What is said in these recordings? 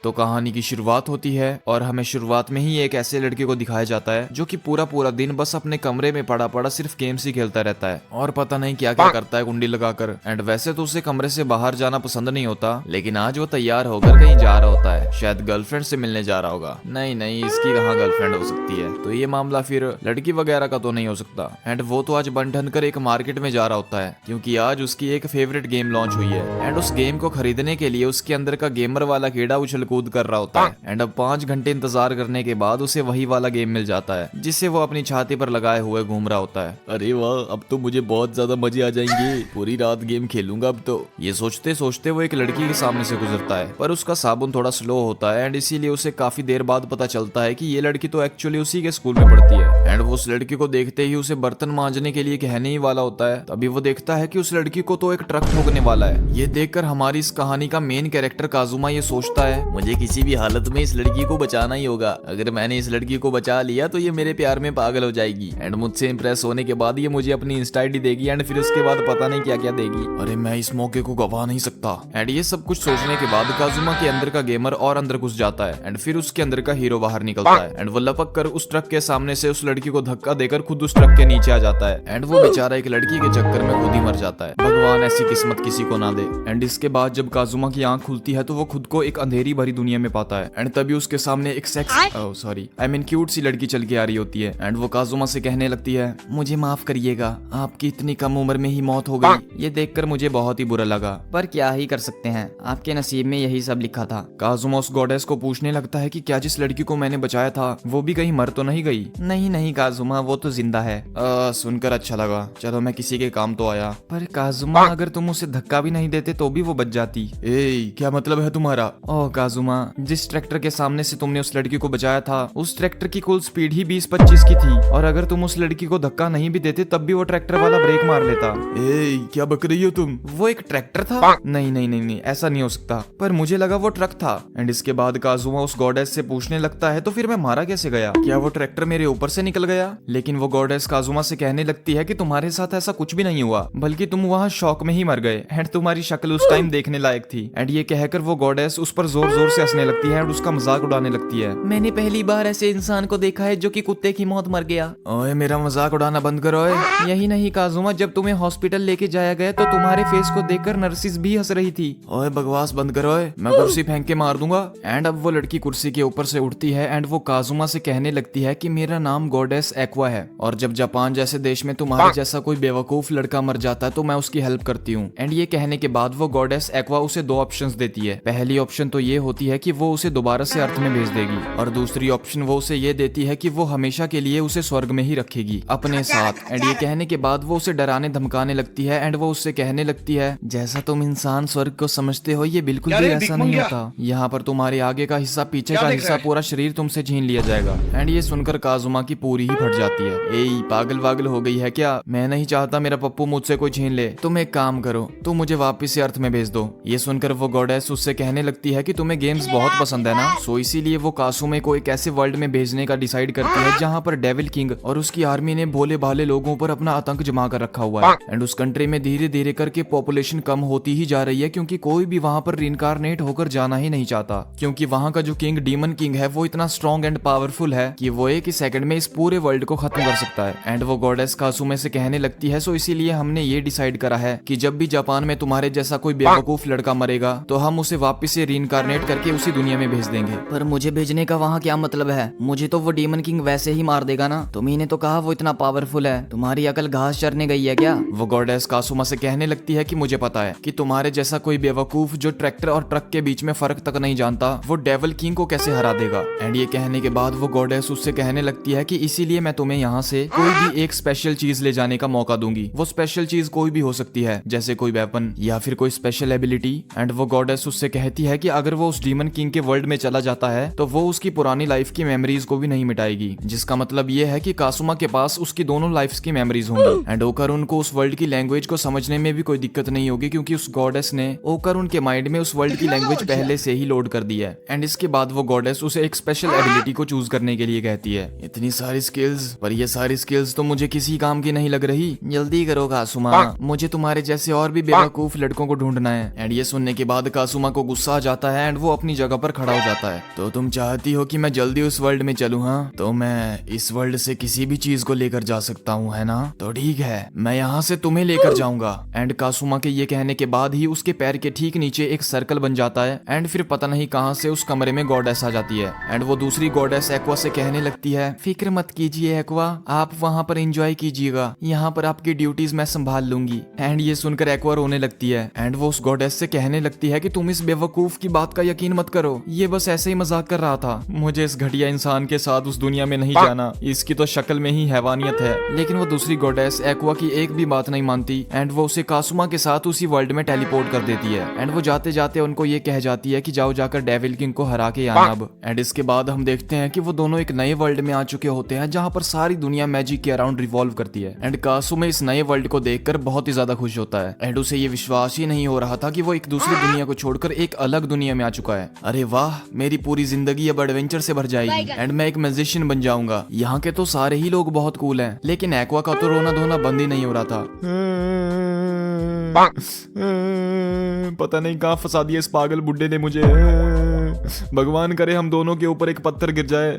तो कहानी की शुरुआत होती है और हमें शुरुआत में ही एक ऐसे लड़के को दिखाया जाता है जो कि पूरा पूरा दिन बस अपने कमरे में पड़ा पड़ा सिर्फ गेम्स ही खेलता रहता है और पता नहीं क्या क्या करता है कुंडी लगाकर। एंड वैसे तो उसे कमरे से बाहर जाना पसंद नहीं होता, लेकिन आज वो तैयार होकर कहीं जा रहा होता है, शायद गर्लफ्रेंड से मिलने जा रहा होगा। नहीं नहीं, इसकी कहाँ गर्लफ्रेंड हो सकती है, तो ये मामला फिर लड़की वगैरह का तो नहीं हो सकता। एंड वो तो आज बन ठन कर एक मार्केट में जा रहा होता है क्योंकि आज उसकी एक फेवरेट गेम लॉन्च हुई है। एंड उस गेम को खरीदने के लिए उसके अंदर का गेमर वाला कीड़ा उछल कूद कर रहा होता है। एंड अब 5 घंटे इंतजार करने के बाद उसे वही वाला गेम मिल जाता है जिसे वो अपनी छाती पर लगाए हुए घूम रहा होता है। अरे वाह, अब तो मुझे बहुत ज्यादा मजे आ जाएंगे, पूरी रात गेम खेलूंगा अब तो। ये सोचते सोचते वो एक लड़की के सामने से गुजरता है, पर उसका साबुन थोड़ा स्लो होता है एंड इसीलिए उसे काफी देर बाद पता चलता है कि ये लड़की तो एक्चुअली उसी के स्कूल में पढ़ती है। एंड वो उस लड़की को देखते ही उसे बर्तन मांजने के लिए कहने ही वाला होता है, तभी वो देखता है कि उस लड़की को तो एक ट्रक ठोकने वाला है। ये देखकर हमारी इस कहानी का मेन कैरेक्टर काजुमा ये सोचता है, मुझे किसी भी हालत में इस लड़की को बचाना ही होगा। अगर मैंने इस लड़की को बचा लिया तो ये मेरे प्यार में पागल हो जाएगी एंड मुझसे इंप्रेस होने के बाद ये मुझे अपनी इंस्टा आईडी देगी एंड फिर उसके बाद पता नहीं क्या क्या देगी। अरे मैं इस मौके को गवा नहीं सकता। एंड ये सब कुछ सोचने के बाद काजुमा के अंदर का गेमर और अंदर घुस जाता है एंड फिर उसके अंदर का हीरो बाहर निकलता है एंड वो लपक कर उस ट्रक के सामने से उस लड़की को धक्का देकर खुद उस ट्रक के नीचे आ जाता है। एंड वो बेचारा एक लड़की के चक्कर में खुद ही मर जाता है। भगवान ऐसी किस्मत किसी को ना दे। एंड इसके बाद जब काजुमा की आंख खुलती है तो वो खुद को एक अंधेरी भरी दुनिया में पाता है एंड तभी उसके सामने एक क्यूट सी लड़की चल के आ रही होती है एंड वो काजुमा से कहने लगती है, मुझे माफ करिएगा, आपकी इतनी कम उम्र में ही मौत हो गई। ये देखकर मुझे बहुत ही बुरा लगा, पर क्या ही कर सकते हैं, आपके नसीब में यही सब लिखा था। काजुमा उस गॉडेस को पूछने लगता है कि क्या जिस लड़की को मैंने बचाया था वो भी कहीं मर तो नहीं गई? नहीं नहीं काजुमा, वो तो जिंदा है। सुनकर अच्छा लगा, चलो मैं किसी के काम तो आया। पर काजुमा, अगर तुम उसे धक्का भी नहीं देते तो भी वो बच जाती। क्या मतलब है तुम्हारा? ओह काजुमा, जिस ट्रैक्टर के सामने से तुमने उस लड़की को बचाया था उस ट्रैक्टर की कुल स्पीड ही 20-25 की थी और अगर तुम उस लड़की को धक्का नहीं भी देते तब भी वो ट्रैक्टर वाला ब्रेक मार लेता। क्या बक रही हो तुम? वो एक ट्रैक्टर था? नहीं नहीं नहीं नहीं, ऐसा नहीं हो सकता, पर मुझे लगा वो ट्रक था। एंड इसके बाद काजुमा उस गॉडेस से पूछने लगता है, तो फिर मैं मारा कैसे गया? क्या वो ट्रैक्टर मेरे ऊपर से निकल गया? लेकिन वो गॉडेस काजुमा से कहने लगती है कि तुम्हारे साथ ऐसा कुछ भी नहीं हुआ, बल्कि तुम वहाँ शौक में ही मर गए एंड तुम्हारी शक्ल उस टाइम देखने लायक थी। एंड ये कहकर वो गॉडेस उस पर जोर जोर से हंसने लगती है और उसका मजाक उड़ाने लगती है। मैंने पहली बार ऐसे इंसान को देखा है जो कि कुत्ते की मौत मर गया। ओए मेरा मजाक उड़ाना बंद करो। यही नहीं काजुमा, जब तुम्हें हॉस्पिटल लेके जाया गया तो तुम्हारे फेस को देखकर नर्सिस भी हंस रही थी। ओए बकवास बंद करो, मैं कुर्सी फेंक के मार दूंगा। एंड अब वो लड़की कुर्सी के ऊपर से उठती है एंड वो काजुमा से कहने लगती है कि मेरा नाम गॉडेस एक्वा है और जब जापान जैसे देश में तुम्हारे जैसा कोई बेवकूफ लड़का मर जाता है तो मैं उसकी हेल्प करती हूँ। एंड ये कहने के बाद वो गॉडेस एक्वा उसे 2 ऑप्शंस देती है। पहली ऑप्शन तो ये होती है कि वो उसे दोबारा से अर्थ में भेज देगी और दूसरी ऑप्शन वो उसे ये देती है कि वो हमेशा के लिए उसे स्वर्ग में ही रखेगी अपने साथ। एंड ये कहने के बाद वो उसे डराने धमकाने लगती है एंड वो उससे कहने लगती है, जैसा तुम इंसान स्वर्ग को समझते हो ये बिल्कुल भी ऐसा नहीं होता। यहाँ पर तुम्हारे आगे का हिस्सा, पीछे का हिस्सा, पूरा शरीर तुमसे छीन लिया जाएगा। एंड ये सुनकर काजुमा की पूरी ही फट जाती है। ए पागल वागल हो गई है क्या? मैं नहीं चाहता मेरा पप्पू मुझसे कोई छीन ले। तुम एक काम करो, तुम मुझे वापस से अर्थ में भेज दो। ये सुनकर वो गॉडेस उससे कहने लगती है कि तुम्हें गेम्स बहुत पसंद है ना, सो इसीलिए वो काजुमा को एक ऐसे वर्ल्ड में भेजने का डिसाइड करती है जहाँ पर डेविल किंग और उसकी आर्मी ने भोले भाले लोगों पर अपना आतंक जमा कर रखा हुआ है। एंड उस कंट्री में धीरे धीरे करके पॉपुलेशन कम होती ही जा रही है क्योंकि कोई भी वहाँ पर रिइंकार्नेट होकर जाना ही नहीं चाहता, क्योंकि वहाँ का जो किंग डीमन किंग है वो इतना स्ट्रॉन्ग एंड पावरफुल है कि वो एक ही सेकंड में इस पूरे वर्ल्ड को खत्म कर सकता है। एंड वो गॉडेस काजुमा से कहने लगती है, सो इसीलिए हमने ये डिसाइड करा है कि जब भी जापान में तुम्हारे जैसा कोई बेवकूफ लड़का मरेगा तो हम उसे वापस से रिइंकार्नेट करके उसी दुनिया में भेज देंगे। पर मुझे भेजने का वहाँ क्या मतलब है? मुझे तो वो डीमन किंग वैसे ही मार देगा ना। तुम्ही ने तो कहा वो इतना पावरफुल है, तुम्हारी अकल घास चरने गई है क्या? वो गॉडेस काजुमा से कहने लगती है कि मुझे पता है कि तुम्हारे जैसा कोई बेवकूफ जो ट्रैक्टर और ट्रक के बीच में फर्क तक नहीं जानता वो डेविल किंग को कैसे हरा देगा। एंड ये कहने के बाद वो गॉडेस उससे कहने लगती है कि इसीलिए मैं तुम्हें यहाँ से कोई भी एक स्पेशल चीज ले जाने का मौका दूंगी। वो स्पेशल चीज कोई भी हो सकती है, जैसे कोई वेपन या फिर कोई स्पेशल एबिलिटी। एंड वो गॉडेस उससे कहती है कि अगर वो उस डीमन किंग के वर्ल्ड में चला जाता है तो वो उसकी पुरानी लाइफ की मेमोरीज को भी नहीं मिटाएगी, जिसका मतलब ये है कि काजुमा के पास उसकी दोनों लाइफ्स की मेमोरीज होंगी। एंड ओकारुन को उस वर्ल्ड की लैंग्वेज को समझने में भी कोई दिक्कत नहीं होगी क्योंकि उस गॉडेस ने ओकारुन के माइंड में उस वर्ल्ड की लैंग्वेज पहले से ही लोड कर दी है। एंड इसके बाद वो गॉडेस उसे एक स्पेशल एबिलिटी को चूज करने के लिए कहती है। इतनी सारी स्किल्स, पर ये सारी स्किल्स तो मुझे किसी काम की नहीं लग रही। जल्दी करो काजुमा, मुझे तुम्हारे जैसे और भी बेवकूफ लड़कों को ढूंढना है। एंड ये सुनने के बाद काजुमा को गुस्सा आ जाता है एंड वो अपनी जगह पर खड़ा हो जाता है। तो तुम चाहती हो कि मैं जल्दी उस वर्ल्ड में चलूं? हाँ, तो मैं इस वर्ल्ड से किसी भी चीज को लेकर जा सकता हूँ, है ना? तो ठीक है, मैं यहाँ से तुम्हें लेकर जाऊंगा। एंड कासुमा के ये कहने के बाद ही उसके पैर के ठीक नीचे एक सर्कल बन जाता है। एंड फिर पता नहीं कहाँ से उस कमरे में गॉडेस आ जाती है। एंड वो दूसरी गॉडेस एक्वा से कहने लगती है, फिक्र मत कीजिए एक्वा, आप वहाँ पर एंजॉय कीजिएगा, यहाँ पर आपकी ड्यूटीज मैं संभाल लूंगी। एंड ये सुनकर एक्वा रोने लगती है। एंड वो उस गॉडेस से कहने लगती है कि तुम इस बेवकूफ की बात का यकीन मत करो, ये बस ऐसे ही मजाक कर रहा था, मुझे इस घटिया इंसान के साथ उस दुनिया में नहीं जाना, इसकी तो शक्ल में ही हैवानियत है। लेकिन वो दूसरी गॉडेस एक्वा की एक भी बात नहीं मानती। एंड वो उसे कासुमा के साथ उसी वर्ल्ड में टेलीपोर्ट कर देती है। एंड वो जाते जाते उनको ये कह जाती है कि जाओ जाकर डेविल किंग को हरा के आना अब। एंड इसके बाद हम देखते हैं कि वो दोनों एक नए वर्ल्ड में आ चुके होते हैं जहाँ पर सारी दुनिया मैजिक के अराउंड रिवॉल्व करती है। एंड कासुमा इस नए वर्ल्ड को देखकर बहुत ही ज्यादा खुश होता है। एंड उसे ये विश्वास ही नहीं हो रहा था कि वो एक दूसरी दुनिया को छोड़कर एक अलग दुनिया में आ चुका है। अरे वाह, मेरी पूरी जिंदगी अब एडवेंचर से भर जाएगी एंड मैं एक मैजिशियन बन जाऊंगा। यहाँ के तो सारे ही लोग बहुत कूल हैं, लेकिन एक्वा का तो रोना धोना बंद ही नहीं हो रहा था। पता नहीं कहाँ फंसा दिया इस पागल बुड्ढे ने मुझे। भगवान करे हम दोनों के ऊपर एक पत्थर गिर जाए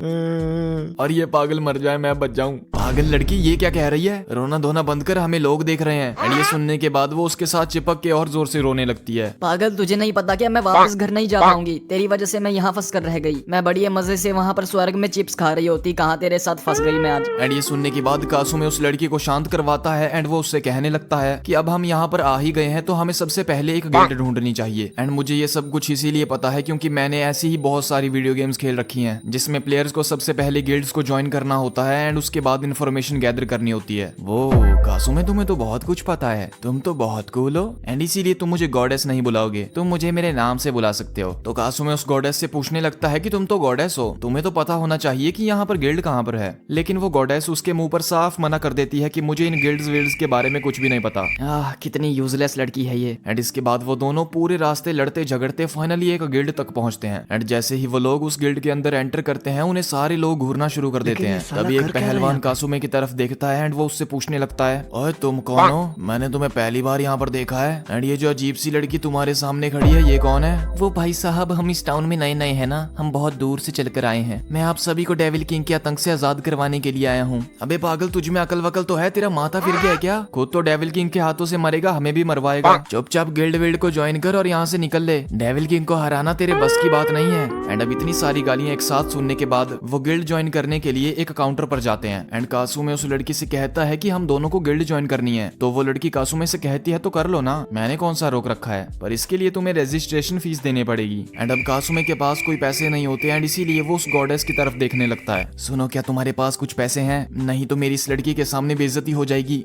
और ये पागल मर जाए, मैं बच जाऊं। पागल लड़की ये क्या कह रही है? रोना धोना बंद कर, हमें लोग देख रहे हैं। एंड ये सुनने के बाद वो उसके साथ चिपक के और जोर से रोने लगती है। पागल, तुझे नहीं पता क्या मैं वापस घर नहीं जा पाऊंगी, तेरी वजह से मैं यहाँ फंस कर रह गई। मैं बड़ी मजे से वहाँ पर स्वर्ग में चिप्स खा रही होती, कहाँ तेरे साथ फंस गई मैं आज। एंड ये सुनने के बाद कासुमा उस लड़की को शांत करवाता है। एंड वो उससे कहने लगता है कि अब हम यहाँ पर आ ही गए हैं तो हमें सबसे पहले एक गिल्ड ढूंढनी चाहिए। एंड मुझे ये सब कुछ इसीलिए पता है क्योंकि मैंने ऐसी ही बहुत सारी वीडियो गेम्स खेल रखी हैं जिसमें प्लेयर्स को सबसे पहले गिल्ड्स को ज्वाइन करना होता है एंड उसके बाद इन्फॉर्मेशन गैदर करनी होती है। वो कासुमा, तुम्हें तो बहुत कुछ पता है, तुम तो बहुत कूल हो एंड इसीलिए तुम मुझे गॉडेस नहीं बुलाओगे, तुम मुझे मेरे नाम से बुला सकते हो। तो कासुमा उस गॉडेस से पूछने लगता है कि तुम तो गॉडेस हो, तुम्हें तो पता होना चाहिए कि यहाँ पर गिल्ड कहाँ पर है। लेकिन वो गॉडेस उसके मुंह पर साफ मना कर देती है कि मुझे इन गिल्ड्स विल्ड्स के बारे में कुछ भी नहीं पता। कितनी यूजलेस लड़की है ये। एंड इसके बाद वो दोनों पूरे रास्ते लड़ते झगड़ते फाइनली एक गिल्ड तक पहुंचते हैं। एंड जैसे ही वो लोग उस गिल्ड के अंदर एंटर करते हैं उन्हें सारे लोग घूरना शुरू कर देते हैं। तभी एक पहलवान कासुमा की तरफ देखता है एंड वो उससे पूछने लगता है, ओए तुम कौन हो? मैंने तुम्हें पहली बार यहाँ पर देखा है। एंड ये जो अजीब सी लड़की तुम्हारे सामने खड़ी है, ये कौन है? वो भाई साहब, हम इस टाउन में नए नए हैं ना, हम बहुत दूर से चलकर आए हैं। मैं आप सभी को डेविल किंग के आतंक से आजाद करवाने के लिए आया हूँ। अबे पागल, तुझ में अकल वकल तो है? तेरा माथा फिर गया है क्या? खुद तो डेविल किंग के हाथों से मरेगा, हमें भी मरवाएगा। चुपचाप गिल्ड विल्ड को ज्वाइन कर और यहाँ से निकल ले, डेविल किंग को हराना तेरे बस की बात नहीं है। एंड अब इतनी सारी गालियां एक साथ सुनने के बाद वो गिल्ड ज्वाइन करने के लिए एक काउंटर पर जाते हैं। एंड कासुमा उस लड़की से कहता है कि हम दोनों को गिल्ड ज्वाइन करनी है। तो वो लड़की कासुमा से कहती है तो कर लो ना, मैंने कौन सा रोक रखा है, पर इसके लिए तुम्हें रजिस्ट्रेशन फीस देनी पड़ेगी। एंड अब कासुमा के पास कोई पैसे नहीं होते एंड इसीलिए वो उस गॉडेस की तरफ देखने लगता है। सुनो, क्या तुम्हारे पास कुछ पैसे हैं? नहीं तो मेरी इस लड़की के सामने बेइज्जती हो जाएगी।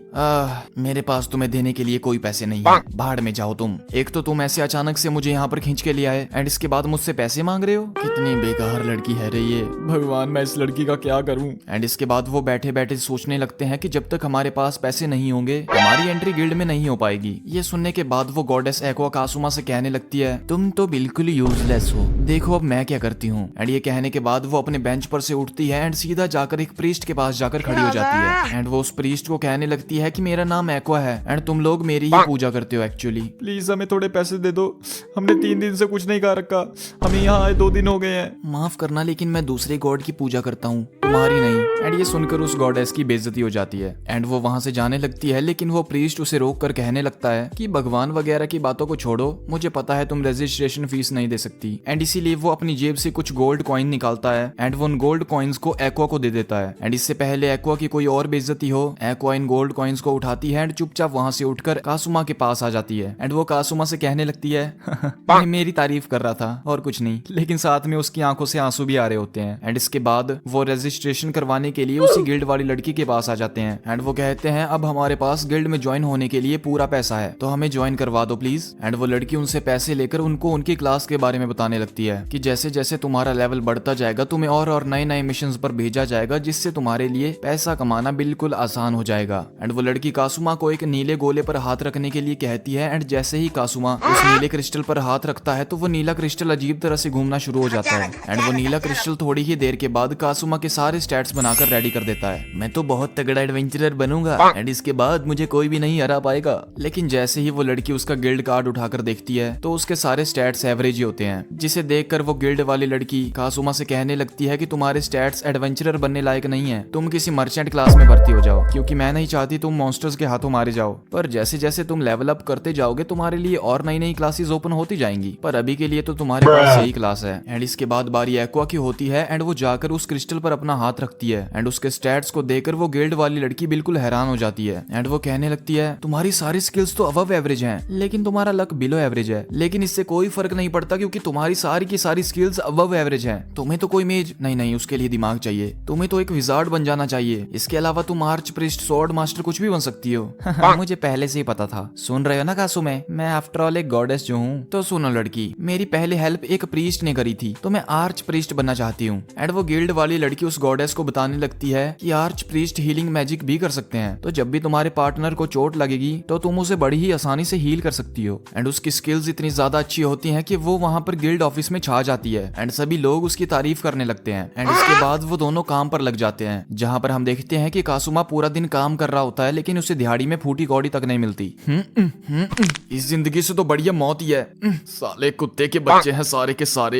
मेरे पास तुम्हें देने के लिए कोई पैसे नहीं है, भाड़ में जाओ तुम। एक तो तुम ऐसे अचानक से मुझे यहाँ पर खींच के ले आए एंड इसके बाद मुझसे पैसे मांग रहे हो। कितनी बेकार लड़की है रे ये, भगवान मैं इस लड़की का क्या करूं। एंड इसके बाद वो बैठे बैठे सोचने लगते हैं कि जब तक हमारे पास पैसे नहीं होंगे हमारी एंट्री गिल्ड में नहीं हो पाएगी। ये सुनने के बाद वो गॉडेस एक्वा कासुमा से कहने लगती है, तुम तो बिल्कुल यूजलेस हो, देखो अब मैं क्या करती हूँ। एंड ये कहने के बाद वो अपने बेंच पर से उठती है एंड सीधा जाकर एक प्रीस्ट के पास जाकर खड़ी हो जाती है। एंड वो उस प्रीस्ट को कहने लगती है कि मेरा नाम एक्वा है एंड तुम लोग मेरी ही पूजा करते हो एक्चुअली, प्लीज हमें थोड़े पैसे दे दो, हमने 3 दिन से कुछ नहीं खा रखा, हमें यहाँ आए 2 दिन हो गए हैं। माफ करना, लेकिन मैं दूसरे गॉड की पूजा करता हूँ, तुम्हारी नहीं। एंड ये सुनकर उस गॉडेस की बेइज्जती हो जाती है एंड वो वहाँ से जाने लगती है। लेकिन वो प्रीस्ट उसे रोक कर कहने लगता है कि भगवान वगैरह की बातों को छोड़ो, मुझे पता है तुम रजिस्ट्रेशन फीस नहीं दे सकती। एंड इसीलिए वो अपनी जेब से कुछ गोल्ड कॉइन निकालता है एंड वो उन गोल्ड कॉइन्स को एक्वा को दे देता है। एंड इससे पहले एक्वा की कोई और बेइज्जती हो, एक्वा इन गोल्ड कॉइन्स को उठाती है एंड चुपचाप वहाँ से उठकर कासुमा के पास आ जाती है। एंड वो कासुमा से कहने लगती है मेरी तारीफ कर रहा था और कुछ नहीं, लेकिन साथ में उसकी आंखों से आंसू भी आ रहे होते हैं। एंड इसके बाद वो रजिस्ट्रेशन करवाने के लिए उसी गिल्ड वाली लड़की के पास आ जाते हैं एंड वो कहते हैं अब हमारे पास गिल्ड में ज्वाइन होने के लिए पूरा पैसा है, तो हमें ज्वाइन करवा दो प्लीज। एंड वो लड़की उनसे पैसे लेकर उनको उनकी क्लास के बारे में बताने लगती है कि जैसे जैसे तुम्हारा लेवल बढ़ता जाएगा तुम्हें और नए नए मिशंस पर भेजा जाएगा जिससे तुम्हारे लिए पैसा कमाना बिल्कुल आसान हो जाएगा। एंड वो लड़की कासुमा को एक नीले गोले पर हाथ रखने के लिए कहती है एंड जैसे ही कासुमा उस नीले क्रिस्टल पर हाथ रखता है तो वो नीला क्रिस्टल अजीब तरह से घूमना शुरू हो जाता है। एंड वो नीला क्रिस्टल थोड़ी ही देर के बाद कासुमा के सारे स्टैट्स बनाकर कर रेडी कर देता है। मैं तो बहुत तगड़ा एडवेंचरर बनूंगा एंड इसके बाद मुझे कोई भी नहीं हरा पाएगा। लेकिन जैसे ही वो लड़की उसका गिल्ड कार्ड उठाकर देखती है तो उसके सारे स्टैट्स एवरेज ही होते हैं, जिसे देखकर वो गिल्ड वाली लड़की कासुमा से कहने लगती है कि तुम्हारे स्टैट्स एडवेंचरर बनने लायक नहीं है, तुम किसी मर्चेंट क्लास में भर्ती हो जाओ, क्योंकि मैं नहीं चाहती तुम मॉन्स्टर्स के हाथों मारे जाओ। पर जैसे जैसे तुम लेवल अप करते जाओगे तुम्हारे लिए और नई नई क्लासेस ओपन होती जाएंगी, पर अभी के लिए तो तुम्हारे पास यही क्लास है। एंड इसके बाद बारी एक्वा की होती है एंड वो जाकर उस क्रिस्टल पर अपना हाथ रखती है एंड उसके स्टैट्स को देखकर वो गिल्ड वाली लड़की बिल्कुल हैरान हो जाती है एंड वो कहने लगती है तुम्हारी सारी स्किल्स तो अबव एवरेज हैं, लेकिन तुम्हारा लक बिलो एवरेज है। लेकिन इससे कोई फर्क नहीं पड़ता क्योंकि तुम्हारी सारी की सारी स्किल्स अबव एवरेज हैं। तुम्हें तो कोई मेज नहीं, उसके लिए दिमाग चाहिए, तुम्हें तो एक विजार्ड बन जाना चाहिए। इसके अलावा तुम आर्च प्रिस्ट, स्वॉर्ड मास्टर कुछ भी बन सकती हो। मुझे पहले से ही पता था। सुन रहे हो ना कासुमे, मैं आफ्टर ऑल एक गॉडेस जो हूँ। तो सुनो लड़की, मेरी पहले हेल्प एक प्रीस्ट ने करी थी तो मैं आर्च प्रीस्ट बनना चाहती हूँ। एंड वो गिल्ड वाली लड़की उस गॉडेस को बताने लगती है कि आर्च प्रीस्ट हीलिंग मैजिक भी कर सकते हैं, तो जब भी तुम्हारे पार्टनर को चोट लगेगी तो तुम उसे बड़ी ही आसानी से हील कर सकती हो। एंड उसकी स्किल्स इतनी ज्यादा अच्छी होती हैं कि वो वहाँ पर गिल्ड ऑफिस में छा जाती है एंड सभी लोग उसकी तारीफ करने लगते हैं। एंड इसके बाद वो दोनों काम पर लग जाते हैं, जहाँ पर हम देखते हैं कि कासुमा पूरा दिन काम कर रहा होता है लेकिन उसे दिहाड़ी में फूटी कौड़ी तक नहीं मिलती। इस जिंदगी से तो बढ़िया मौत ही है। साले कुत्ते के बच्चे हैं सारे के सारे।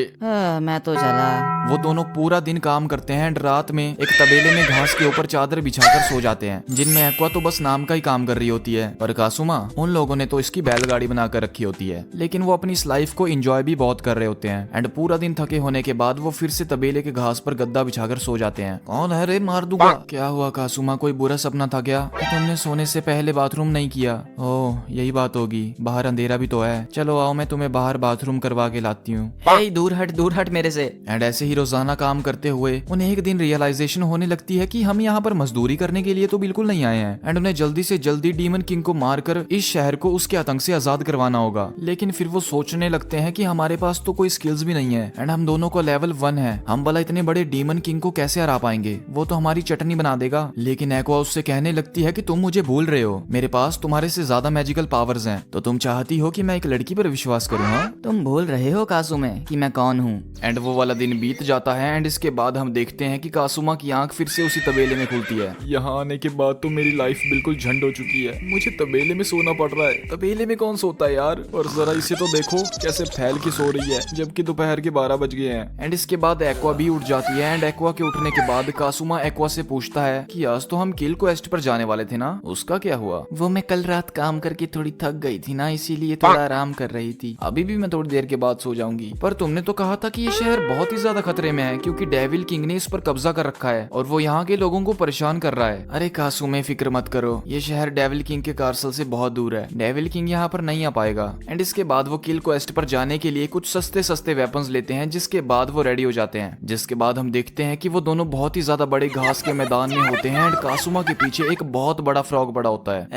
मैं तो चला। वो दोनों पूरा दिन काम करते हैं एंड रात में एक तबेले में घास के ऊपर चादर बिछाकर सो जाते हैं, जिनमें एक्वा तो बस नाम का ही काम कर रही होती है, पर कासुमा उन लोगों ने तो इसकी बैलगाड़ी बनाकर रखी होती है। लेकिन वो अपनी इस लाइफ को एंजॉय भी बहुत कर रहे होते हैं एंड पूरा दिन थके होने के बाद वो फिर से तबेले के घास पर गद्दा बिछाकर सो जाते हैं। कौन है रे, मार दूंगा। क्या हुआ कासुमा, कोई बुरा सपना था क्या? तुमने सोने से पहले बाथरूम नहीं किया? ओह यही बात होगी, बाहर अंधेरा भी तो है। चलो आओ मैं तुम्हें बाहर बाथरूम करवा के लाती हूँ। दूर हट मेरे से। एंड ऐसे ही रोजाना काम करते हुए उन्हें एक दिन रियलाइजेशन होने लगती है कि हम यहाँ पर मजदूरी करने के लिए तो बिल्कुल नहीं आए हैं एंड उन्हें जल्दी से जल्दी डीमन किंग को मारकर इस शहर को उसके आतंक से आजाद करवाना होगा। लेकिन फिर वो सोचने लगते हैं कि हमारे पास तो कोई स्किल्स भी नहीं है एंड हम दोनों को लेवल 1 है, हम भला इतने बड़े डीमन किंग को कैसे हरा पाएंगे, वो तो हमारी चटनी बना देगा। लेकिन एक्वा उससे कहने लगती है कि तुम मुझे भूल रहे हो, मेरे पास तुम्हारे से ज्यादा मैजिकल पावर्स हैं, तो तुम चाहती हो कि मैं एक लड़की पर विश्वास करूँ? हाँ तुम भूल रहे हो कासुमे कि मैं कौन हूँ। एंड वो वाला दिन बीत जाता है एंड इसके बाद हम देखते हैं कि कासुमा की आंख फिर से उसी तबेले में खुलती है। यहाँ आने के बाद तो मेरी लाइफ बिल्कुल झंड हो चुकी है, मुझे तबेले में सोना पड़ रहा है। तबेले में कौन सोता है यार? और जरा इसे तो देखो कैसे फैल के सो रही है जबकि दोपहर के 12 बज गए हैं। एंड इसके बाद एक्वा भी उठ जाती है एंड एक्वा के उठने के बाद कासुमा एक्वा से पूछता है कि आज तो हम किल क्वेस्ट पर जाने वाले थे ना, उसका क्या हुआ? वो मैं कल रात काम करके थोड़ी थक गई थी ना, इसीलिए थोड़ा आराम कर रही थी। अभी भी मैं थोड़ी देर के बाद सो जाऊंगी। पर तुमने तो कहा था कि ये शहर बहुत ही ज्यादा खतरे में है क्योंकि डेविल किंग ने इस पर कब्जा कर रखा है और वो यहाँ के लोगों को परेशान कर रहा है। अरे कासुमे फिक्र मत करो, ये शहर डेविल किंग के कार्सल से बहुत दूर है, डेविल किंग यहाँ पर नहीं आ पाएगा। एंड इसके बाद वो किल क्वेस्ट पर जाने के लिए कुछ सस्ते सस्ते वेपन्स लेते हैं, जिसके बाद वो रेडी हो जाते हैं। जिसके बाद हम देखते हैं कि वो दोनों बहुत ही ज्यादा बड़े घास के मैदान में होते हैं एंड कासुमा के पीछे एक बहुत बड़ा फ्रॉग बड़ा होता है।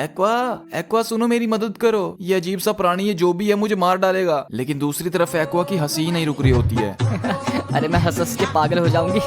एक्वा सुनो, मेरी मदद करो, ये अजीब सा प्राणी है, जो भी है मुझे मार डालेगा। लेकिन दूसरी तरफ एक्वा की हंसी नहीं रुक रही होती है। अरे मैं हंस के पागल हो जाऊंगी।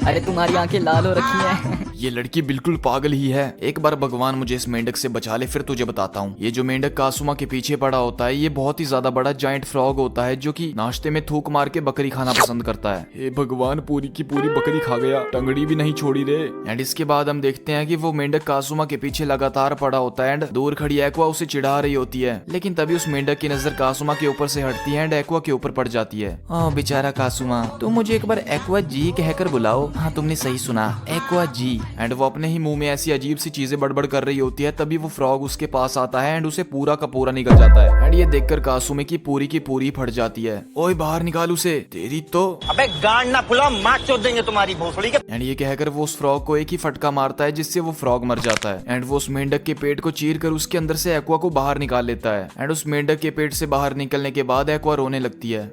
अरे तुम्हारी आंखें लाल हो रखी हैं। ये लड़की बिल्कुल पागल ही है। एक बार भगवान मुझे इस मेंढक से बचा ले, फिर तुझे बताता हूँ। ये जो मेंढक कासुमा के पीछे पड़ा होता है ये बहुत ही ज्यादा बड़ा जाइंट फ्रॉग होता है जो कि नाश्ते में थूक मार के बकरी खाना पसंद करता है। हे भगवान, पूरी की पूरी बकरी खा गया, टंगड़ी भी नहीं छोड़ी रे। एंड इसके बाद हम देखते हैं कि वो मेंढक कासुमा के पीछे लगातार पड़ा होता है एंड दूर खड़ी एक्वा उसे चिढ़ा रही होती है। लेकिन तभी उस मेंढक की नजर कासुमा के ऊपर से हटती है एंड एक्वा के ऊपर पड़ जाती है। ओह बेचारा कासुमा, तुम मुझे एक बार एक्वा जी कहकर बुलाओ। हाँ तुमने सही सुना, एक्वा जी। एंड वो अपने ही मुंह में ऐसी अजीब सी चीजें बड़बड़ कर रही होती है, तभी वो फ्रॉग उसके पास आता है एंड उसे पूरा का पूरा निकल जाता है। एंड ये देखकर कासुमे की पूरी फट जाती है। ओए बाहर निकाल उसे, तेरी तो अबे गांड ना फुलाओ, मार चोद देंगे तुम्हारी भोसड़ी के। एंड ये कहकर वो उस फ्रॉग को एक ही फटका मारता है जिससे वो फ्रॉग मर जाता है। एंड वो उस मेंढक के पेट को चीर कर उसके अंदर से एक्वा को बाहर निकाल लेता है। एंड उस मेंढक के पेट से बाहर निकलने के बाद एक्वा रोने लगती है।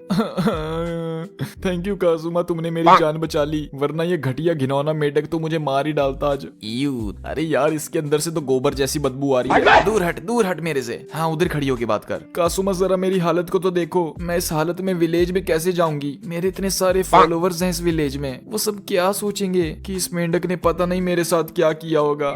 थैंक यू कासुमा, तुमने मेरी जान बचा ली, वरना ये घटिया घिनौना मेंढक तो मुझे मार ही डालता आज। अरे यार, इसके अंदर से तो गोबर जैसी बदबू आ रही है। दूर हट मेरे से। हाँ उधर खड़ी होके बात कर। कासुमा जरा मेरी हालत को तो देखो, मैं इस हालत में विलेज में कैसे जाऊंगी? मेरे इतने सारे फॉलोवर्स हैं इस विलेज में, वो सब क्या सोचेंगे कि इस मेंढक ने पता नहीं मेरे साथ क्या किया होगा।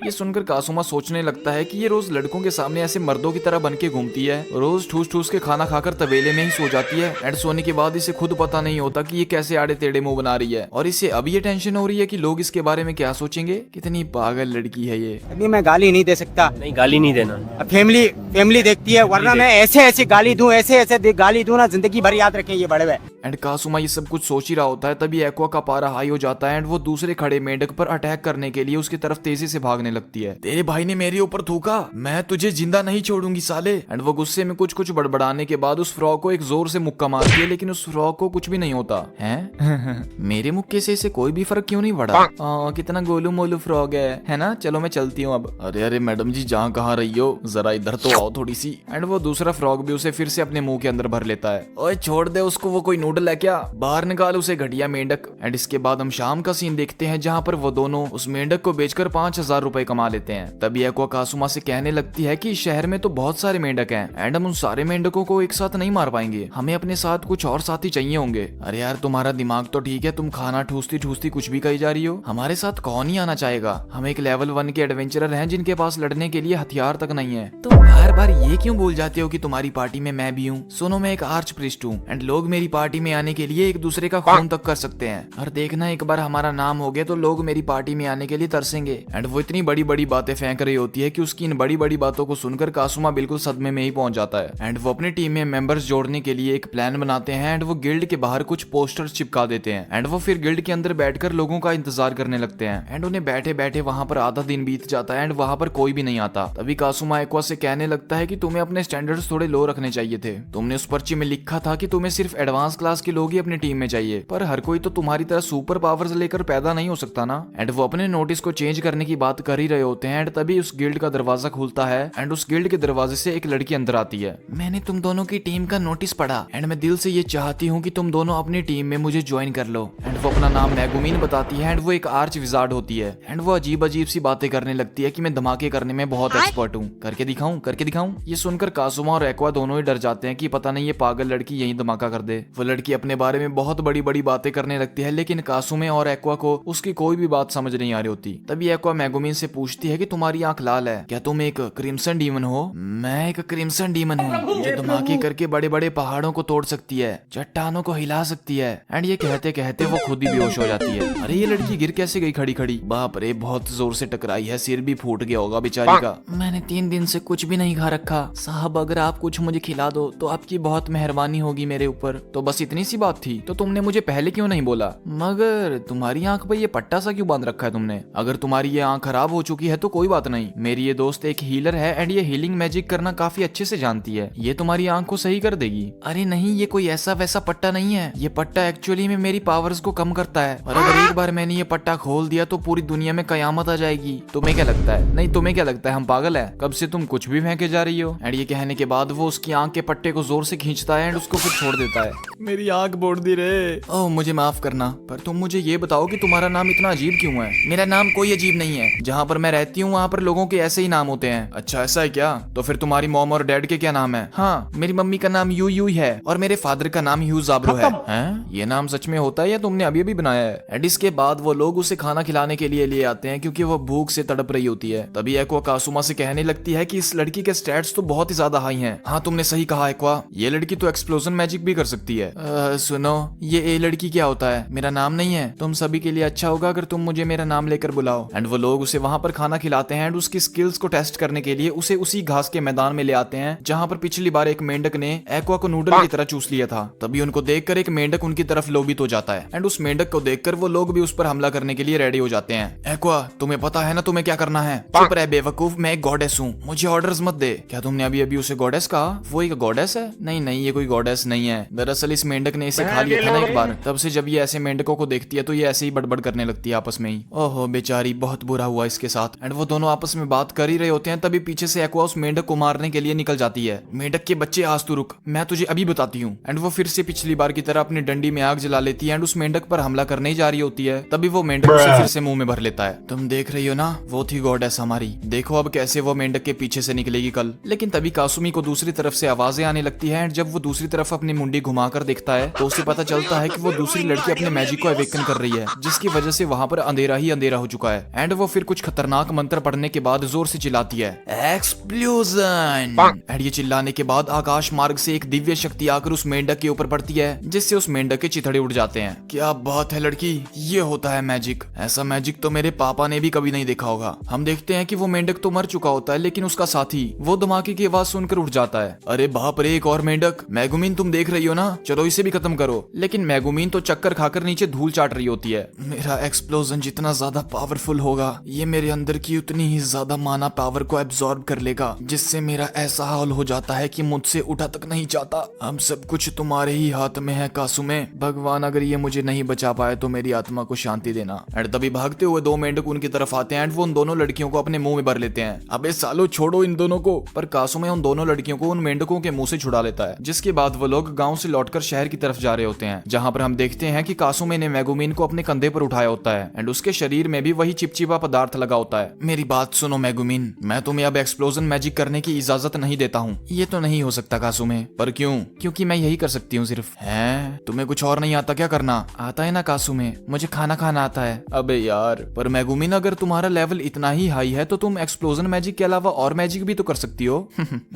ये सुनकर कासुमा सोचने लगता है कि ये रोज लड़कों के सामने ऐसे मर्दों की तरह बन के घूमती है, रोज ठूस ठूस के खाना खाकर तबेले में ही सो जाती है एंड सोने के बाद इसे खुद पता नहीं होता कि ये कैसे आड़े टेढ़े मुंह बना रही है, और इसे अब ये टेंशन हो रही है कि लोग इसके बारे में क्या सोचेंगे। कितनी पागल लड़की है ये। अभी मैं गाली नहीं दे सकता, नहीं गाली नहीं देना। अब फैमिली देखती है, वरना मैं ऐसे गाली दूं, ऐसे गाली दूं ना, जिंदगी भर याद रखें ये बड़े हुए। एंड कासुमा ये सब कुछ सोच ही रहा होता है, तभी एक्वा का पारा हाई हो जाता है एंड वो दूसरे खड़े मेंढक पर अटैक करने के लिए उसकी तरफ तेजी से भागने लगती है। तेरे भाई ने मेरे ऊपर थूका, मैं तुझे जिंदा नहीं छोड़ूंगी साले। एंड वो गुस्से में कुछ बड़बड़ाने के बाद उस फ्रॉग को एक जोर से मुक्का मारती है, लेकिन उस फ्रॉग को कुछ भी नहीं होता है। मेरे मुक्के से इसे कोई भी फर्क क्यों नहीं पड़ा? कितना गोलू मोलू फ्रॉग है ना। चलो मैं चलती हूँ अब। अरे मैडम जी, जहाँ कहाँ रही हो, जरा इधर तो आओ थोड़ी सी। एंड वो दूसरा फ्रॉग भी उसे फिर से अपने मुंह के अंदर भर लेता है। ओए छोड़ दे उसको, वो कोई नूडल है क्या? बाहर निकाल उसे घटिया मेंढक। एंड इसके बाद हम शाम का सीन देखते हैं, जहाँ पर वो दोनों उस मेंढक को बेचकर 5000 रुपए कमा लेते हैं। तभी एक्वा कासुमा से कहने लगती है कि शहर में तो बहुत सारे मेंढक हैं एंड हम उन सारे मेंढकों को एक साथ नहीं मार पाएंगे, हमें अपने साथ कुछ और साथी चाहिए होंगे। अरे यार तुम्हारा दिमाग तो ठीक है, तुम खाना ठूसती ठूसती कुछ भी कही जा रही हो। हमारे साथ कौन ही आना चाहेगा? हम एक लेवल 1 के एडवेंचरर हैं जिनके पास लड़ने के लिए हथियार तक नहीं है। तुम बार बार ये क्यों बोल जाते हो कि तुम्हारी पार्टी में मैं भी हूँ? सुनो, मैं एक आर्च प्रीस्ट हूँ एंड लोग मेरी पार्टी में आने के लिए एक दूसरे का खून तक कर सकते हैं। और देखना, एक बार हमारा नाम हो गया तो लोग मेरी पार्टी में आने के लिए तरसेंगे। एंड वो इतनी बड़ी बड़ी बातें फेंक रही होती है कि उसकी इन बड़ी बड़ी बातों को सुनकर कासुमा बिल्कुल सदमे में ही पहुंच जाता है। एंड वो अपनी टीम में मेंबर्स जोड़ने के लिए एक प्लान बनाते हैं एंड वो गिल्ड के बाहर कुछ पोस्टर्स चिपका देते हैं। एंड वो फिर गिल्ड के अंदर बैठकर लोगों का इंतजार करने लगते हैं। एंड उन्हें बैठे बैठे वहां पर आधा दिन बीत जाता है एंड वहां पर कोई भी नहीं आता। तभी कासुमा एक्वा से कहने लगता है कि तुम्हें अपने स्टैंडर्ड्स थोड़े लो रखने चाहिए थे। तुमने उस पर्ची में लिखा था कि तुम्हें सिर्फ एडवांस क्लास के लोग ही अपनी टीम में चाहिए, पर हर कोई तो तुम्हारी तरह सुपर पावर्स लेकर पैदा नहीं हो सकता ना। एंड वो अपने नोटिस को चेंज करने की बात कर ही रहे होते हैं एंड तभी उस गिल्ड का दरवाजा खुलता है एंड उस गिल्ड के दरवाजे से एक लड़की अंदर आती है। मैंने तुम दोनों की टीम का नोटिस पढ़ा एंड मैं दिल से ये चाहती हूँ कि तुम दोनों अपनी टीम में मुझे ज्वाइन कर लो। एंड वो अपना नाम मैगुमीन बताती है एंड वो एक आर्च विजार्ड होती है। एंड वो अजीब अजीब सी बातें करने लगती है कि मैं धमाके करने में बहुत एक्सपर्ट हूँ, करके दिखाऊं। ये सुनकर कासुमा और एक्वा दोनों ही डर जाते हैं कि पता नहीं ये पागल लड़की यही धमाका कर दे। वो लड़की अपने बारे में बहुत बड़ी बड़ी बातें करने लगती है, लेकिन कासुमे और एक्वा को उसकी कोई भी बात समझ नहीं आ रही होती। तभी एक्वा मैगुमीन से पूछती है कि तुम्हारी आंख लाल है, क्या तुम एक क्रिम्सन डीमन हो? मैं एक क्रिम्सन डीमन हूँ जो धमाके करके बड़े बड़े पहाड़ों को तोड़ सकती है, चट्टानों को हिला सकती है। एंड ये कहते कहते वो खुद ही बेहोश हो जाती है। अरे ये लड़की गिर कैसे गई खड़ी खड़ी? बाप रे, बहुत जोर से टकराई है, सिर भी फूट गया होगा बेचारी का। मैंने 3 दिन से कुछ भी नहीं खा रखा साहब, अगर आप कुछ मुझे खिला दो तो आपकी बहुत मेहरबानी होगी मेरे ऊपर। तो बस इतनी सी बात थी, तो तुमने मुझे पहले क्यों नहीं बोला? मगर तुम्हारी आंख पे ये पट्टा सा क्यों बांध रखा है तुमने? अगर तुम्हारी ये आंख खराब हो चुकी है तो कोई बात नहीं, मेरी ये दोस्त एक हीलर है एंड ये हीलिंग मैजिक करना काफी अच्छे से जानती है, ये तुम्हारी आंख को सही कर देगी। अरे नहीं, ये कोई ऐसा वैसा पट्टा नहीं है, ये पट्टा एक्चुअली में मेरी पावर्स को कम करता है, और अगर एक बार मैंने ये पट्टा खोल दिया तो पूरी दुनिया में कयामत आ जाएगी। तुम्हें क्या लगता है? नहीं, तुम्हें क्या लगता है हम पागल है? कब से तुम कुछ भी फेंके जा रही हो? एंड ये कहने के बाद वो उसकी आंख के पट्टे को जोर से खींचता है एंड उसको फिर छोड़ देता है। मेरी आंख बोड़ दी रे। ओह, मुझे माफ करना, पर तुम मुझे ये बताओ कि तुम्हारा नाम इतना अजीब क्यों है? मेरा नाम कोई अजीब नहीं है, जहाँ पर मैं रहती हूँ वहाँ पर लोगों के ऐसे ही नाम होते हैं। अच्छा ऐसा है क्या? तो फिर तुम्हारी मॉम और डैड के क्या नाम है? हाँ, मेरी मम्मी का नाम यू है और मेरे फादर का नाम ह्यू जाब्रो है। ये नाम सच में होता है या तुमने अभी अभी बनाया है? एंड इसके बाद वो लोग उसे खाना खिलाने के लिए ले आते हैं क्योंकि वो भूख से तड़प रही होती है। तभी एक्वा कासुमा से कहने लगती है कि इस लड़की के स्टैट्स तो बहुत ही ज्यादा हाई हैं। हाँ तुमने सही कहा एक्वा, ये लड़की तो एक्सप्लोजन मैजिक भी कर सकती है। सुनो, ये लड़की क्या होता है? मेरा नाम नहीं है। तुम सभी के लिए अच्छा होगा अगर तुम मुझे मेरा नाम लेकर बुलाओ। एंड वो लोग उसे वहाँ पर खाना खिलाते हैं एंड उसकी स्किल्स को टेस्ट करने के लिए उसे उसी घास के मैदान में ले आते हैं जहाँ पर पिछली बार एक मेंढक ने एक्वा को नूडल की तरह चूस लिया था। तभी उनको देखकर एक मेंढक उनकी तरफ लोभित हो जाता है एंड उस मेंढक को देखकर वो लोग भी उस पर हमला करने के लिए रेडी हो जाते हैं। एक्वा, तुम्हें पता है ना तुम्हें क्या करना है? चुप रह बेवकूफ, मैं एक गॉडेस हूँ, मुझे ऑर्डर्स मत दे। क्या तुमने अभी अभी उसे गॉडेस कहा? वो एक गॉडेस है? नहीं, ये कोई गॉडेस नहीं है। दरअसल इस मेंढक ने इसे खा लिया था ना एक बार, तब से जब ये ऐसे मेंढकों को देखती है तो ये ऐसे ही बड़बड़ करने लगती है आपस में ही। ओहो बेचारी, बहुत बुरा हुआ इसके साथ। एंड वो दोनों आपस में बात कर ही रहे होते हैं, तभी पीछे से एक्वा उस मेंढक को मारने के लिए निकल जाती है। मेंढक के बच्चे, आज तू रुक, मैं तुझे अभी बताती हूँ। एंड वो फिर से पिछली बार की तरह अपनी डंडी में आग जला लेती है एंड उस मेंढक पर हमला करने ही जा रही होती है, तभी वो मेंढक उसे फिर से मुंह में भर लेता है। तुम देख रही हो ना, वो थी गॉडेस हमारी, देखो अब कैसे वो मेंढक के पीछे से निकलेगी कल। लेकिन तभी कासुमी को दूसरी तरफ से आवाजें आने लगती है, एंड जब वो दूसरी तरफ अपनी मुंडी घुमाकर देखता है तो उसे पता चलता है कि वो दूसरी लड़की अपने मैजिक को अवेकन कर रही है, जिसकी वजह से वहाँ पर अंधेरा ही अंधेरा हो चुका है। एंड वो फिर कुछ खतरनाक मंत्र पढ़ने के बाद जोर से चिल्लाती है, एक्सप्लोजन। एंड ये चिल्लाने के बाद आकाश मार्ग से एक दिव्य शक्ति आकर उस मेंढक के ऊपर पड़ती है, जिससे उस मेंढक के चिथड़े उड़ जाते हैं। क्या बात है लड़की, ये होता है मैजिक। ऐसा मैजिक तो मेरे पापा ने भी कभी नहीं देखा होगा। हम देखते हैं कि वो मेंढक तो मर चुका होता है, लेकिन उसका साथी वो धमाके की आवाज सुनकर उठ जाता है। अरे बाप रे, एक और मेंढक। मैगुमीन तुम देख रही हो ना, चलो इसे भी खत्म करो। लेकिन मैगुमीन तो चक्कर खाकर नीचे धूल चाट रही होती है। मेरा एक्सप्लोजन जितना ज्यादा पावरफुल होगा, ये मेरे अंदर की उतनी ही ज्यादा माना पावर को एब्जॉर्ब कर लेगा, जिससे मेरा ऐसा हाल हो जाता है कि मुझसे उठा तक नहीं जाता। हम सब कुछ तुम्हारे ही हाथ में है कासुमे। भगवान अगर ये मुझे नहीं बचा पाए तो मेरी आत्मा को शांति देना। एंड तभी भागते हुए दो मेंढक उनकी तरफ आते हैं एंड वो उन दोनों लड़कियों को अपने मुंह में भर लेते हैं। अबे सालो छोड़ो इन दोनों को। पर कासुमे उन दोनों लड़कियों को उन मेंढकों के मुंह से छुड़ा लेता है, जिसके बाद वो लोग गांव से लौटकर शहर की तरफ जा रहे होते हैं, जहां पर हम देखते हैं कि कासुमे ने मैगुमीन को अपने कंधे पर उठाया होता है एंड उसके शरीर में भी वही चिपचिपा पदार्थ लगा होता है। मेरी बात सुनो मैगुमीन, मैं तुम्हें अब एक्सप्लोजन मैजिक करने की इजाजत नहीं देता हूँ। ये तो नहीं हो सकता कासुमे। पर क्यों? क्योंकि मैं यही कर सकती हूँ सिर्फ। है तुम्हें कुछ और नहीं आता क्या करना? आता है ना कासुमे, मुझे खाना खाना आता है। अबे यार, पर मैगुमीन अगर तुम्हारा लेवल इतना ही हाई है तो तुम एक्सप्लोजन मैजिक के अलावा और मैजिक भी तो कर सकती हो।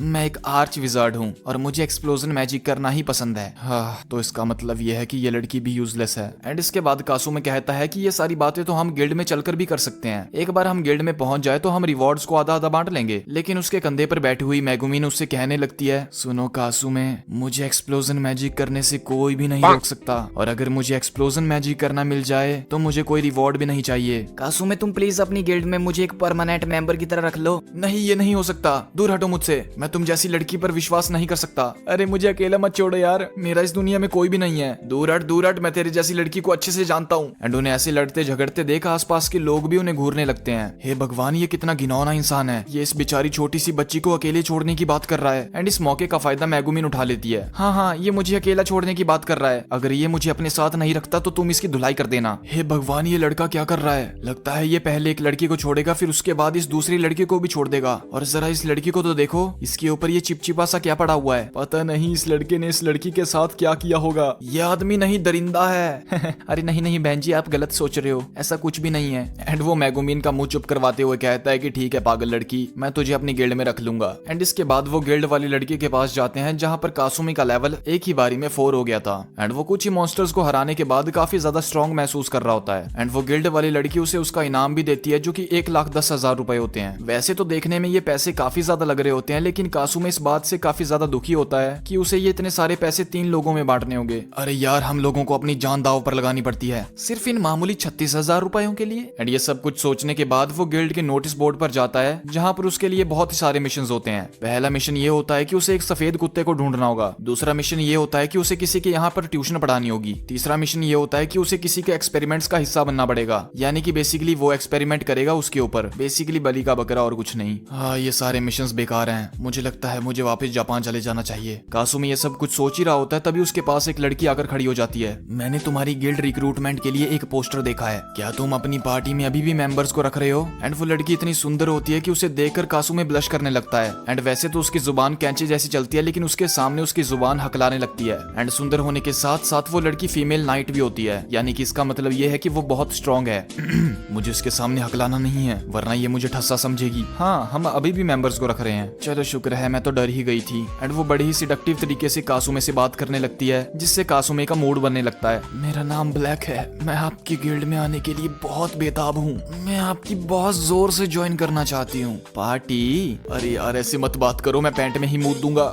मैं एक आर्च विजार्ड हूँ और मुझे एक्सप्लोजन मैजिक करना ही पसंद है। हाँ, तो इसका मतलब यह है कि ये लड़की भी यूजलेस है। एंड इसके बाद कासुमे कहता है कि ये सारी बातें तो हम गिल्ड में चलकर भी कर सकते हैं। एक बार हम गिल्ड में पहुंच जाए तो हम रिवॉर्ड्स को आधा आधा बांट लेंगे। लेकिन उसके कंधे पर बैठी हुई मैगुमीन उससे कहने लगती है, सुनो कासुमे, मुझे एक्सप्लोजन मैजिक करने से कोई भी नहीं रोक सकता, और अगर मुझे एक्सप्लोजन मैजिक करना मिल जाए तो मुझे कोई रिवॉर्ड भी नहीं चाहिए। कासुमे तुम प्लीज अपनी गिल्ड में मुझे एक परमानेंट मेंबर की तरह रख लो। नहीं, ये नहीं हो सकता। दूर हटो मुझसे, मैं तुम जैसी लड़की पर विश्वास नहीं कर सकता। अरे मुझे अकेला मत छोड़ो यार, मेरा इस दुनिया में कोई भी नहीं है। दूर हट, मैं तेरी जैसी लड़की को अच्छे से जानता हूँ। एंड उन्हें ऐसे लड़ते झगड़ते देख आसपास के लोग भी उन्हें घूरने लगते हैं। हे भगवान, ये कितना घिनौना इंसान है। ये इस बेचारी छोटी सी बच्ची को अकेले छोड़ने की बात कर रहा है। एंड इस मौके का फायदा मैगुमीन उठा लेती है। हाँ, ये मुझे अकेला छोड़ने की बात कर रहा है। अगर ये मुझे अपने साथ नहीं रखता तो तुम इसकी धुलाई कर देना। हे भगवान, ये लड़का क्या कर रहा है? लगता है ये पहले एक लड़की को छोड़ेगा, फिर उसके बाद इस दूसरी लड़की को भी छोड़ देगा। और जरा इस लड़की को तो देखो, इसके ऊपर ये चिपचिपा सा क्या पड़ा हुआ है। पता नहीं इस लड़के ने इस लड़की के साथ क्या किया होगा। ये आदमी नहीं, दरिंदा है। अरे नहीं बहन जी, आप गलत सोच रहे हो, ऐसा कुछ भी नहीं है। एंड वो मैगुमीन का मुंह चुप करवाते हुए कहता है कि ठीक है पागल लड़की, मैं तुझे अपनी गिल्ड में रख लूंगा। एंड इसके बाद वो गिल्ड वाली लड़की के पास जाते हैं, जहाँ पर कासुमी का लेवल एक ही बारी में 4 हो गया था। एंड वो कुछ ही मॉन्स्टर्स को हराने के बाद काफी ज्यादा स्ट्रॉन्ग महसूस कर रहा होता है। एंड वो गिल्ड वाली लड़की उसे उसका इनाम भी देती है, जो कि 1,10,000 रुपए होते हैं। वैसे तो देखने में ये पैसे काफी ज्यादा लग रहे होते हैं, लेकिन कासुमे इस बात से काफी ज्यादा दुखी होता है कि उसे ये इतने सारे पैसे 3 लोगों में बांटने होंगे। अरे यार, हम लोगों को अपनी जान दांव पर लगानी पड़ती है सिर्फ इन मामूली 36,000 रुपयों के लिए। एंड ये सब कुछ सोचने के बाद वो गिल्ड के नोटिस बोर्ड पर जाता है, जहाँ पर उसके लिए बहुत ही सारे मिशन होते हैं। पहला मिशन ये होता है कि उसे एक सफेद कुत्ते को ढूंढना होगा। दूसरा मिशन ये होता है कि उसे किसी के यहाँ पर ट्यूशन पढ़ानी होगी। तीसरा मिशन ये होता है कि उसे किसी के एक्सपेरिमेंट्स का हिस्सा बनना पड़ेगा, यानी कि बेसिकली वो एक्सपेरिमेंट करेगा उसके ऊपर, बेसिकली बलि का बकरा और कुछ नहीं। हाँ, ये सारे मिशंस बेकार हैं। मुझे लगता है मुझे वापस जापान चले जाना चाहिए। कासुमी ये सब कुछ सोच ही रहा होता है, तभी उसके पास एक लड़की आकर खड़ी हो जाती है। मैंने तुम्हारी गिल्ड रिक्रूटमेंट के लिए एक पोस्टर देखा है, क्या तुम अपनी पार्टी में अभी भी मेंबर्स को रख रहे हो? एंड वो लड़की इतनी सुंदर होती है कि उसे देखकर कासुमी ब्लश करने लगता है। एंड वैसे तो उसकी जुबान कैंची जैसी चलती है, लेकिन उसके सामने उसकी जुबान हकलाने लगती है। एंड सुंदर होने के साथ साथ वो लड़की फीमेल नाइट भी होती है, यानी कि इसका मतलब ये है कि वो बहुत स्ट्रॉन्ग है। मुझे उसके सामने हकलाना नहीं है, वरना ये मुझे ठस्सा समझेगी। हाँ, हम अभी भी मेंबर्स को रख रहे हैं। चलो शुक्र है, मैं तो डर ही गई थी। एंड वो बड़ी ही सिडक्टिव तरीके से कासुमे से बात करने लगती है, जिससे कासुमे का मूड बनने लगता है। मेरा नाम ब्लैक है, मैं आपकी गिल्ड में आने के लिए बहुत बेताब हूँ। मैं आपकी बहुत जोर से ज्वाइन करना चाहती हूँ। पार्टी? अरे यार, ऐसे मत बात करो, मैं पैंट में ही मूत दूंगा।